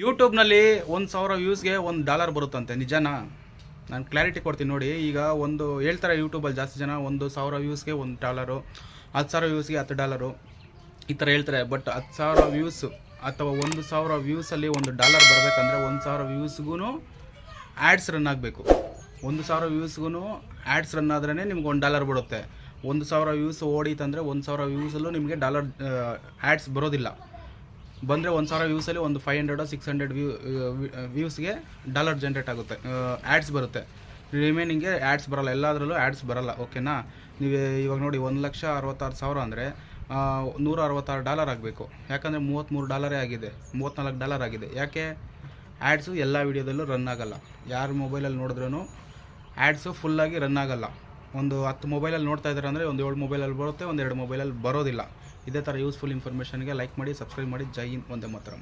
ಯೂಟ್ಯೂಬ್ನಲ್ಲಿ 1,000 ವ್ಯೂಸ್ಗೆ $1 ಬರುತ್ತಂತೆ, ನಿಜನಾ? ನಾನು ಕ್ಲಾರಿಟಿ ಕೊಡ್ತೀನಿ ನೋಡಿ. ಈಗ ಒಂದು ಹೇಳ್ತಾರೆ ಯೂಟ್ಯೂಬಲ್ಲಿ ಜಾಸ್ತಿ ಜನ, 1,000 ವ್ಯೂಸ್ಗೆ $1, 10,000 ವ್ಯೂಸ್ಗೆ $10 ಈ ಥರ ಹೇಳ್ತಾರೆ. ಬಟ್ 10,000 ವ್ಯೂಸ್ ಅಥವಾ 1,000 ವ್ಯೂಸಲ್ಲಿ $1 ಬರಬೇಕಂದ್ರೆ 1,000 ವ್ಯೂಸ್ಗೂ ಆ್ಯಡ್ಸ್ ರನ್ ಆಗಬೇಕು. 1,000 ವ್ಯೂಸ್ಗೂ ಆ್ಯಡ್ಸ್ ರನ್ ಆದ್ರೇ ನಿಮ್ಗೆ $1 ಬಿಡುತ್ತೆ. 1,000 ವ್ಯೂಸ್ ಓಡಿತಂದರೆ 1,000 ವ್ಯೂಸಲ್ಲೂ ನಿಮಗೆ ಆ್ಯಡ್ಸ್ ಬರೋದಿಲ್ಲ. ಬಂದರೆ 1,000 ವ್ಯೂಸಲ್ಲಿ ಒಂದು 500 600 ವ್ಯೂಸ್ಗೆ $1 ಜನ್ರೇಟ್ ಆಗುತ್ತೆ, ಆ್ಯಡ್ಸ್ ಬರುತ್ತೆ. ರಿಮೈನಿಂಗ್ಗೆ ಆ್ಯಡ್ಸ್ ಬರೋಲ್ಲ, ಎಲ್ಲದರಲ್ಲೂ ಆ್ಯಡ್ಸ್ ಬರೋಲ್ಲ. ಓಕೆನಾ? ನೀವು ಇವಾಗ ನೋಡಿ, 1,66,000 ಅಂದರೆ $166 ಆಗಬೇಕು. ಯಾಕಂದರೆ $33 ಆಗಿದೆ, $34 ಆಗಿದೆ. ಯಾಕೆ? ಆ್ಯಡ್ಸು ಎಲ್ಲ ವೀಡಿಯೋದಲ್ಲೂ ರನ್ ಆಗೋಲ್ಲ. ಯಾರು ಮೊಬೈಲಲ್ಲಿ ನೋಡಿದ್ರೂ ಆ್ಯಡ್ಸು ಫುಲ್ಲಾಗಿ ರನ್ ಆಗೋಲ್ಲ. ಒಂದು 10 ಮೊಬೈಲಲ್ಲಿ ನೋಡ್ತಾ ಇದ್ದಾರೆ ಅಂದರೆ ಒಂದು 7 ಮೊಬೈಲಲ್ಲಿ ಬರುತ್ತೆ, ಒಂದು 2 ಮೊಬೈಲಲ್ಲಿ ಬರೋದಿಲ್ಲ. ಇದೇ ಥರ ಯೂಸ್ಫುಲ್ ಇನ್ಫಾರ್ಮೇಷನ್ಗೆ ಲೈಕ್ ಮಾಡಿ, ಸಬ್ಸ್ಕ್ರೈಬ್ ಮಾಡಿ. ಜೈ ಹಿಂದ್, ವಂದೇ ಮಾತರಂ.